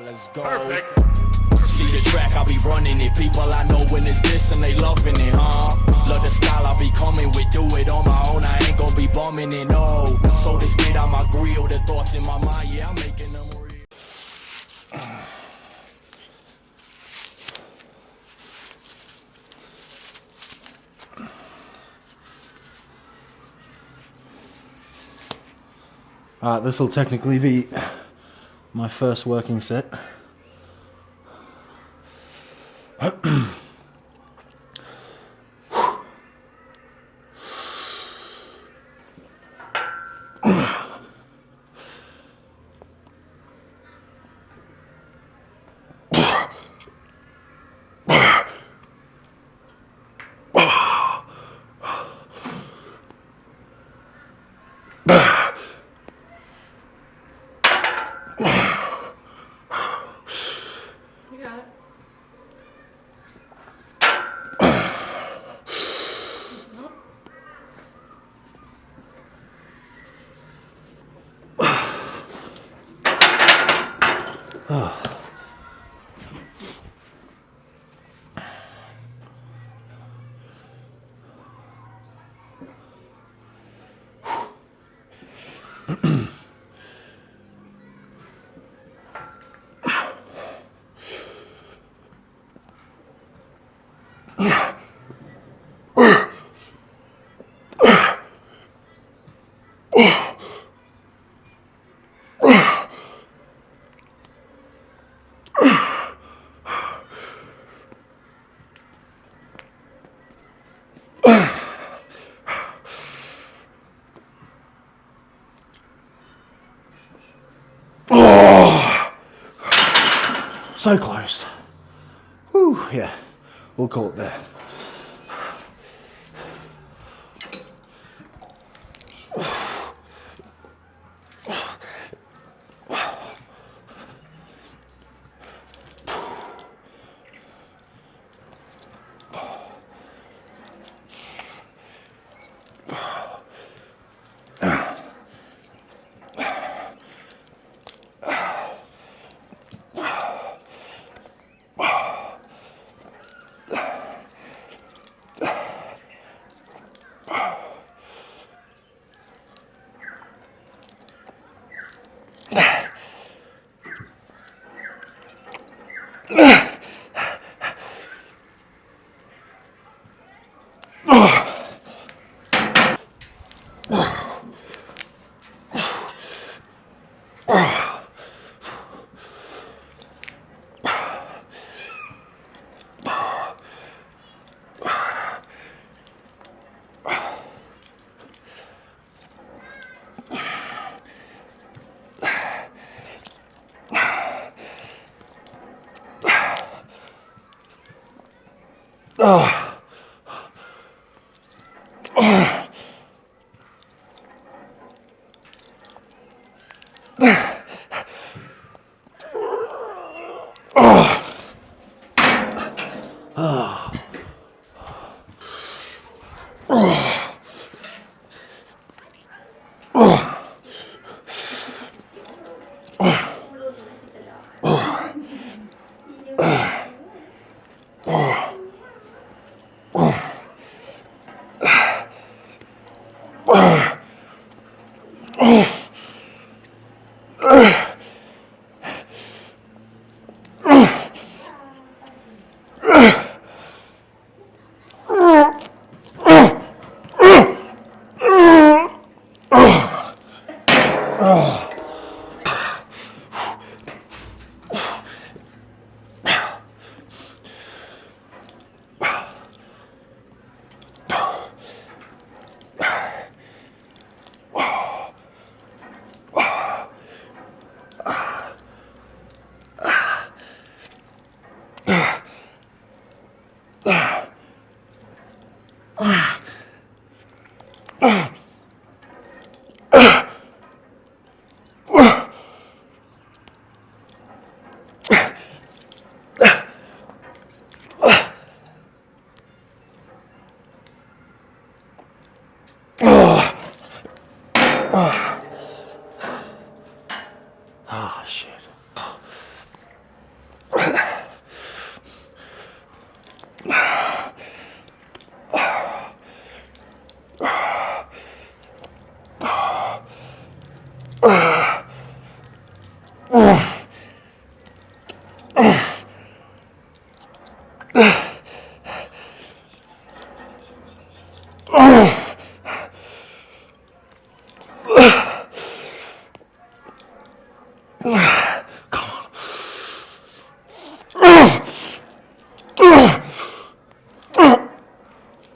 let's go. See the track, I be running it. People I know when it's this and they loving it, huh? Love the style I be coming with, do it on my own. I ain't gonna be bumming it, no. So this get out my grill, the thoughts in my mind, yeah, I'm making them real. This will technically be my first working set. So close. Whew, yeah, we'll call it there.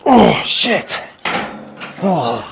Oh, shit. Oh.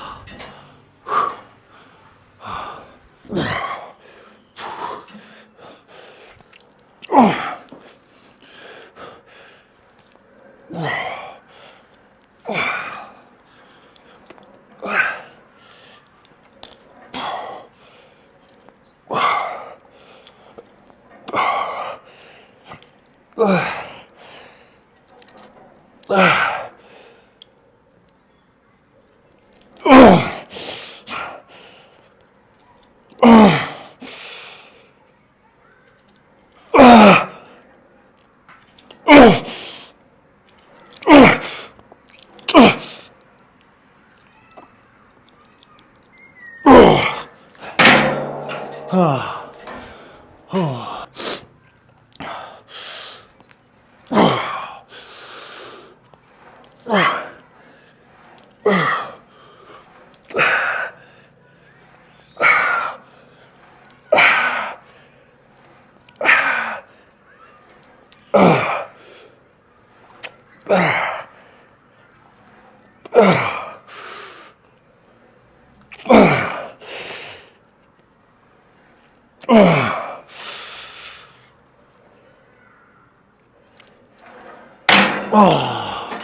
Oh.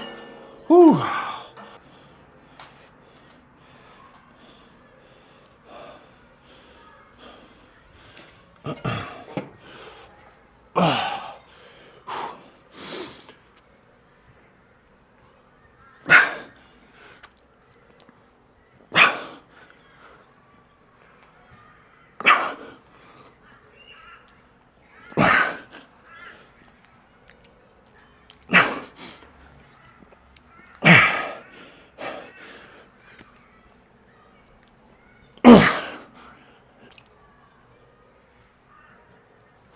Whew.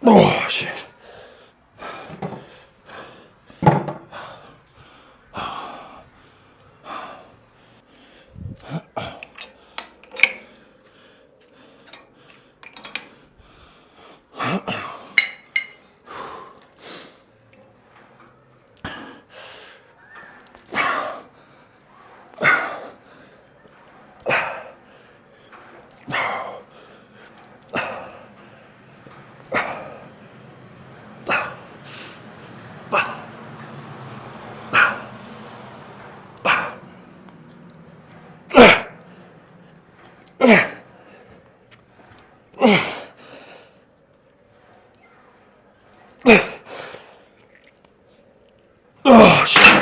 Oh, shit. Oh, shit.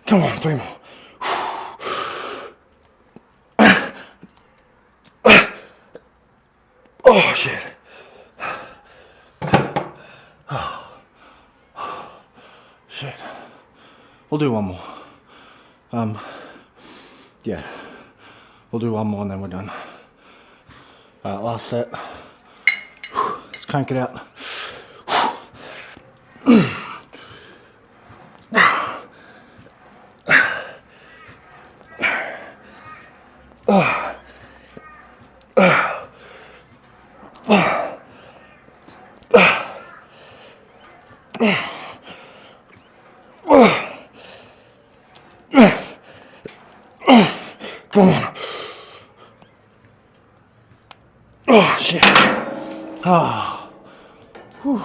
Come on, 3 more. Oh, shit. Shit. We'll do one more. Yeah. We'll do one more and then we're done. Last set. Let's crank it out. Come on. Oh, shit. Oh. Whew.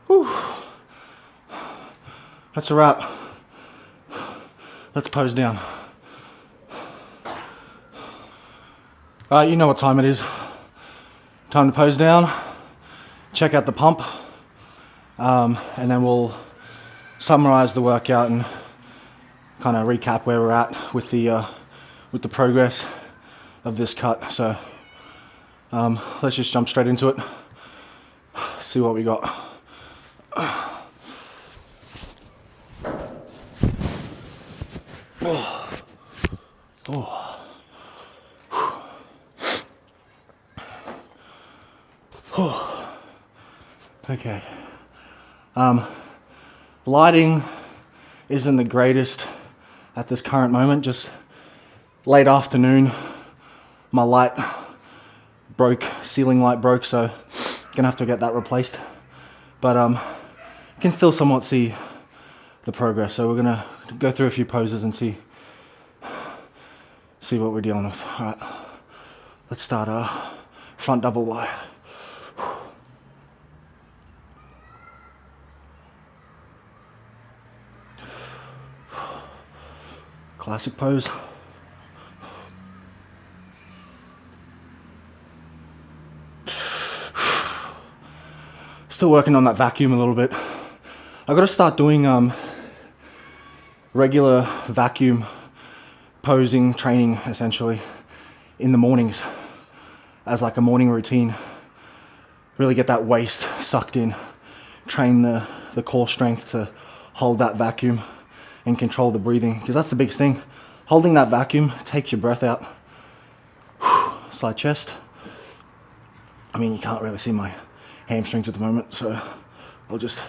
Whew. That's a wrap. Let's pose down. Alright, you know what time it is. Time to pose down, check out the pump, and then we'll summarize the workout and kind of recap where we're at with the progress of this cut. So let's just jump straight into it, see what we got. Okay. Lighting isn't the greatest at this current moment. Just late afternoon, my light broke, ceiling light broke, so gonna have to get that replaced. But you can still somewhat see the progress. So we're gonna go through a few poses and see what we're dealing with. All right, let's start front double Y. Classic pose. Still working on that vacuum a little bit. I've got to start doing regular vacuum posing training essentially in the mornings as like a morning routine. Really get that waist sucked in, train the core strength to hold that vacuum and control the breathing, because that's the biggest thing. Holding that vacuum takes your breath out. Side chest. I mean, you can't really see my hamstrings at the moment, so I'll just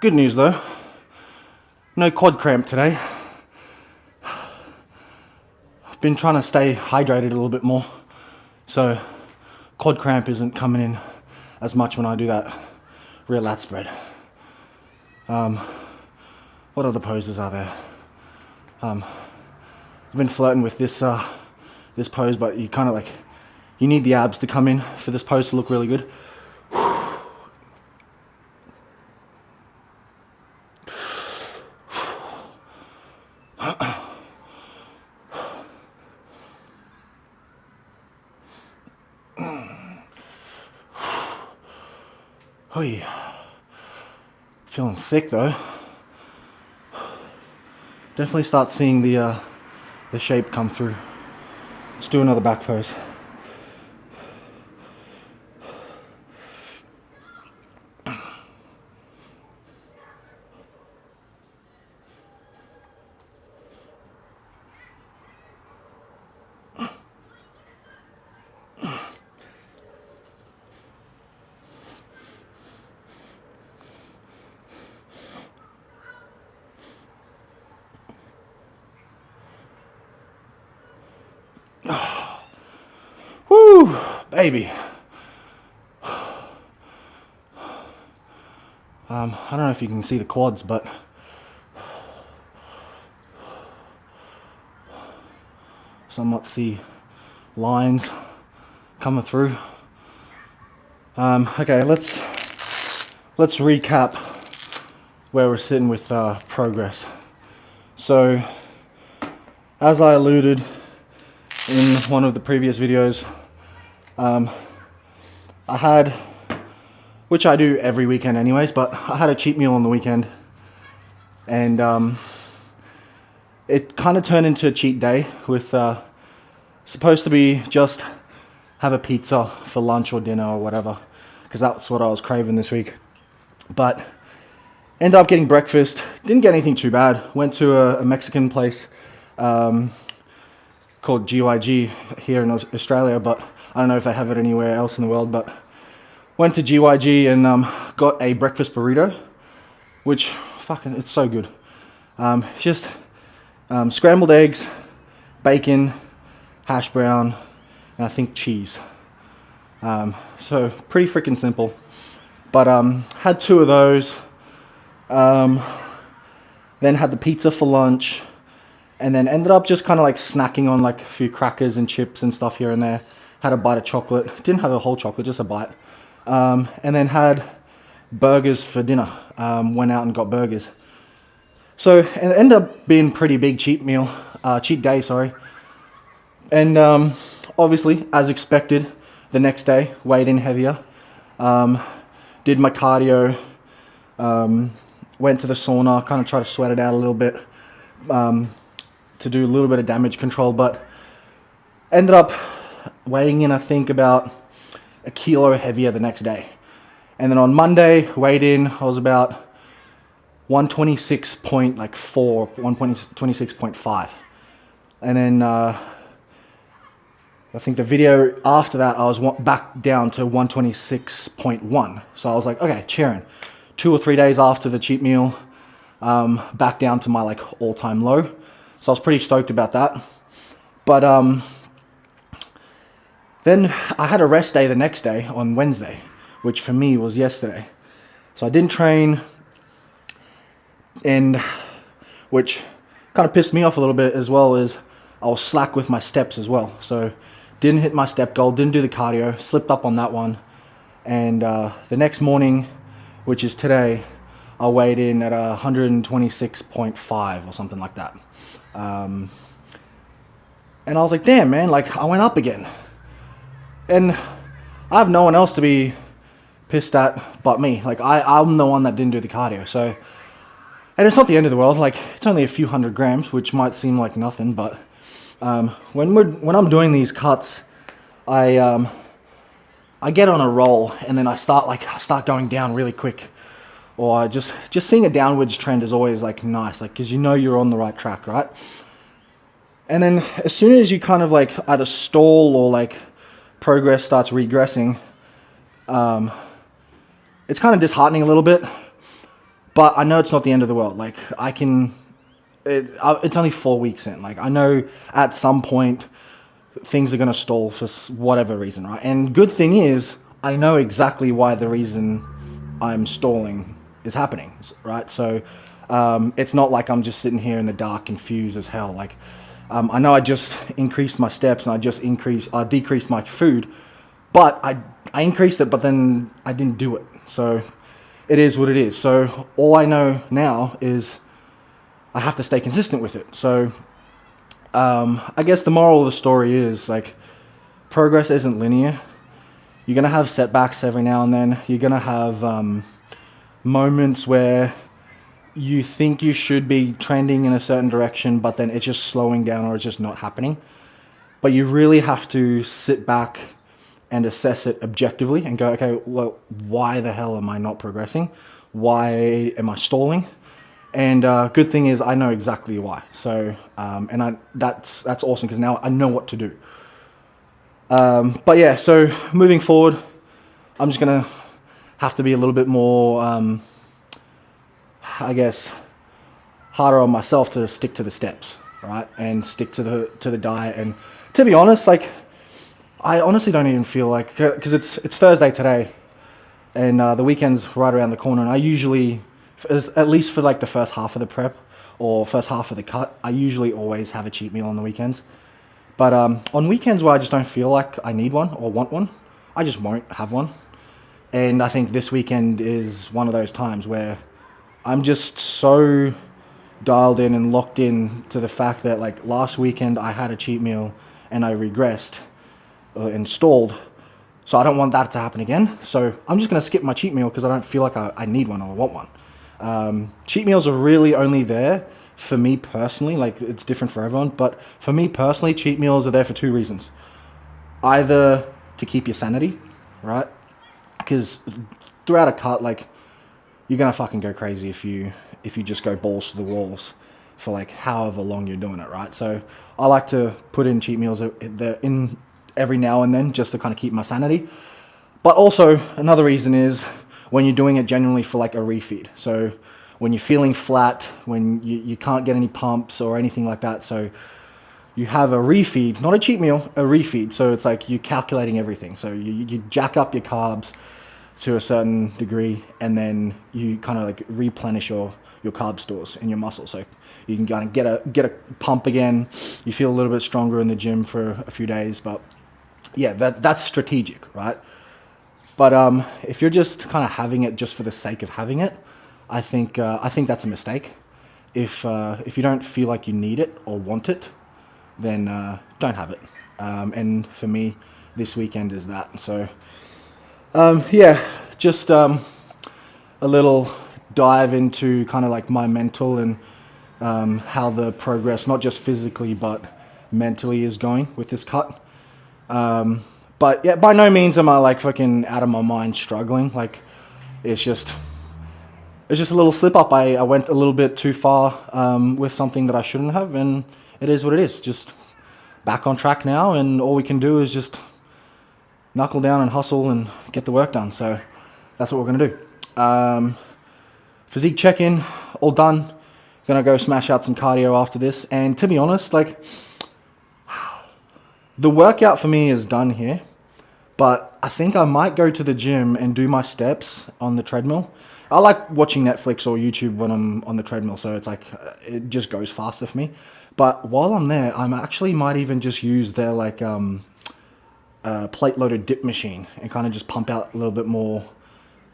Good news though, no quad cramp today. I've been trying to stay hydrated a little bit more, so quad cramp isn't coming in as much when I do that rear lat spread. What other poses are there? I've been flirting with this pose, but you kind of like, you need the abs to come in for this pose to look really good. Oh yeah, feeling thick though. Definitely start seeing the shape come through. Let's do another back pose. Woo, baby. I don't know if you can see the quads, but somewhat see lines coming through. Okay, let's recap where we're sitting with progress. So, as I alluded in one of the previous videos, I had, which I do every weekend anyways, but I had a cheat meal on the weekend, and it kind of turned into a cheat day with supposed to be just have a pizza for lunch or dinner or whatever, because that's what I was craving this week. But ended up getting breakfast, didn't get anything too bad. Went to a Mexican place called GYG here in Australia, but I don't know if they have it anywhere else in the world. But went to GYG and got a breakfast burrito, which fucking, it's so good. Just scrambled eggs, bacon, hash brown, and I think cheese. So pretty freaking simple. But had 2 of those. Then had the pizza for lunch, and then ended up just kind of like snacking on like a few crackers and chips and stuff here and there. Had a bite of chocolate. Didn't have a whole chocolate, just a bite. And then had burgers for dinner. Went out and got burgers. So it ended up being pretty big cheat day, sorry. And obviously, as expected, the next day, weighed in heavier. Did my cardio. Went to the sauna, kind of tried to sweat it out a little bit to do a little bit of damage control, but ended up weighing in, I think, about a kilo heavier the next day. And then on Monday, weighed in, I was about 126.4, 126.5. And then I think the video after that, I was back down to 126.1. So I was like, okay, cheering. 2 or 3 days after the cheat meal, back down to my like all-time low. So I was pretty stoked about that. But then I had a rest day the next day on Wednesday, which for me was yesterday. So I didn't train, and which kind of pissed me off a little bit, as well as I was slack with my steps as well. So didn't hit my step goal, didn't do the cardio, slipped up on that one. And the next morning, which is today, I weighed in at 126.5 or something like that. And I was like, damn, man, like I went up again. And I have no one else to be pissed at but me. Like I'm the one that didn't do the cardio. So, and it's not the end of the world. Like it's only a few 100 grams, which might seem like nothing, but when I'm doing these cuts, I get on a roll, and then I start going down really quick, or just seeing a downwards trend is always like nice, like because you know you're on the right track, right? And then as soon as you kind of like either stall or like progress starts regressing, it's kind of disheartening a little bit. But I know it's not the end of the world. Like it's only 4 weeks in. Like I know at some point things are going to stall for whatever reason, right? And good thing is, I know exactly why the reason I'm stalling is happening, right? So it's not like I'm just sitting here in the dark, confused as hell. Like I know I just increased my steps and I decreased my food, but I increased it, but then I didn't do it. So it is what it is. So all I know now is I have to stay consistent with it. So I guess the moral of the story is like progress isn't linear. You're going to have setbacks every now and then. You're going to have moments where you think you should be trending in a certain direction, but then it's just slowing down or it's just not happening. But you really have to sit back and assess it objectively and go, okay, well, why the hell am I not progressing? Why am I stalling? And good thing is I know exactly why. So, that's awesome because now I know what to do. But yeah, so moving forward, I'm just going to have to be a little bit more, I guess, harder on myself to stick to the steps, right? And stick to the diet. And to be honest, like, I honestly don't even feel like, because it's Thursday today, and the weekend's right around the corner, and I usually, at least for like the first half of the prep or first half of the cut, I usually always have a cheat meal on the weekends. But on weekends where I just don't feel like I need one or want one, I just won't have one. And I think this weekend is one of those times where I'm just so dialed in and locked in to the fact that like last weekend I had a cheat meal and I regressed and stalled. So I don't want that to happen again. So I'm just going to skip my cheat meal because I don't feel like I need one or want one. Cheat meals are really only there for me personally. Like it's different for everyone, but for me personally, cheat meals are there for two reasons. Either to keep your sanity, right? Because throughout a cut, like you're going to fucking go crazy if you just go balls to the walls for like however long you're doing it, right? So I like to put in cheat meals in every now and then just to kind of keep my sanity. But also another reason is when you're doing it genuinely for like a refeed. So when you're feeling flat, when you can't get any pumps or anything like that. So you have a refeed, not a cheat meal, a refeed. So it's like you're calculating everything. So you jack up your carbs to a certain degree, and then you kind of like replenish your carb stores in your muscle. So you can kind of get a pump again. You feel a little bit stronger in the gym for a few days. But yeah, that's strategic, right? But if you're just kind of having it just for the sake of having it, I think that's a mistake. If you don't feel like you need it or want it, then don't have it. And for me, this weekend is that. So yeah, just a little dive into kind of like my mental and how the progress, not just physically but mentally, is going with this cut. But yeah, by no means am I like fucking out of my mind struggling. Like it's just a little slip up. I went a little bit too far with something that I shouldn't have, and it is what it is. Just back on track now, and all we can do is just knuckle down and hustle and get the work done. So that's what we're gonna do. Physique check-in, all done. Gonna go smash out some cardio after this. And to be honest, like the workout for me is done here, but I think I might go to the gym and do my steps on the treadmill. I like watching Netflix or YouTube when I'm on the treadmill, so it's like it just goes faster for me. But while I'm there, I actually might even just use their like plate-loaded dip machine and kind of just pump out a little bit more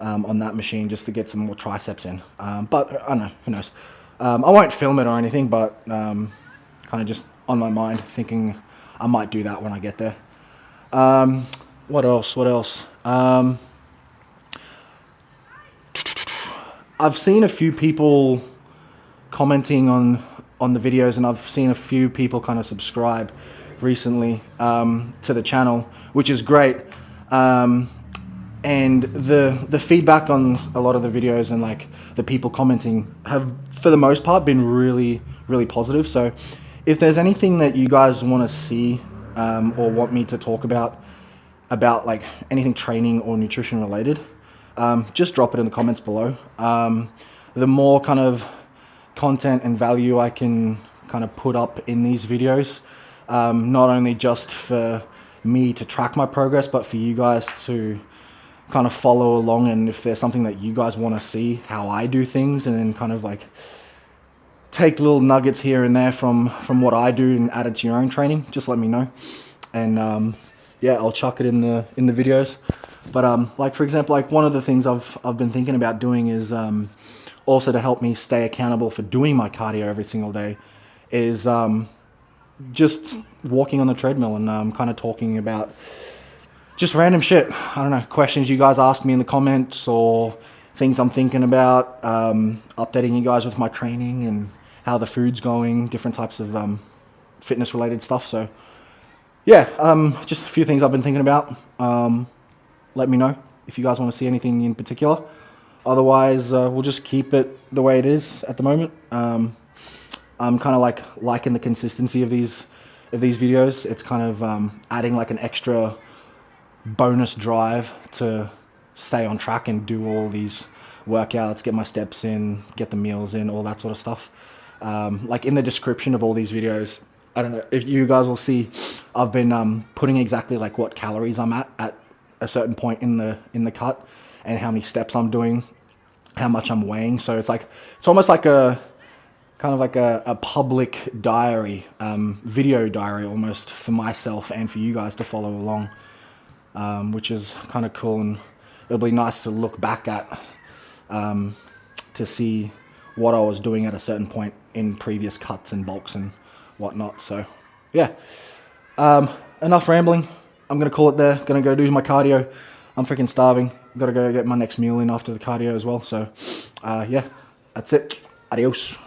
on that machine just to get some more triceps in. But I don't know, who knows? I won't film it or anything, but kind of just on my mind, thinking I might do that when I get there. What else? I've seen a few people commenting on the videos, and I've seen a few people kind of subscribe recently to the channel, which is great. And the feedback on a lot of the videos and like the people commenting have, for the most part, been really, really positive. So if there's anything that you guys want to see or want me to talk about like anything training or nutrition related, just drop it in the comments below. The more kind of content and value I can kind of put up in these videos, not only just for me to track my progress, but for you guys to kind of follow along. And if there's something that you guys want to see how I do things, and then kind of like take little nuggets here and there from what I do and add it to your own training, just let me know. And yeah, I'll chuck it in the videos. But like for example, like one of the things I've been thinking about doing is also to help me stay accountable for doing my cardio every single day is just walking on the treadmill and kind of talking about just random shit. I don't know, questions you guys ask me in the comments or things I'm thinking about, updating you guys with my training and how the food's going, different types of fitness related stuff. So yeah, just a few things I've been thinking about. Let me know if you guys want to see anything in particular. Otherwise, we'll just keep it the way it is at the moment. I'm kind of like liking the consistency of these videos. It's kind of adding like an extra bonus drive to stay on track and do all these workouts, get my steps in, get the meals in, all that sort of stuff. Like in the description of all these videos, I don't know if you guys will see, I've been putting exactly like what calories I'm at a certain point in the cut, and how many steps I'm doing, how much I'm weighing. So it's almost like a kind of like a public diary, video diary almost, for myself and for you guys to follow along, which is kind of cool. And it'll be nice to look back at to see what I was doing at a certain point in previous cuts and bulks and whatnot. So yeah, enough rambling. I'm gonna call it there. Gonna go do my cardio. I'm freaking starving. Gotta go get my next meal in after the cardio as well. So yeah, that's it. Adios.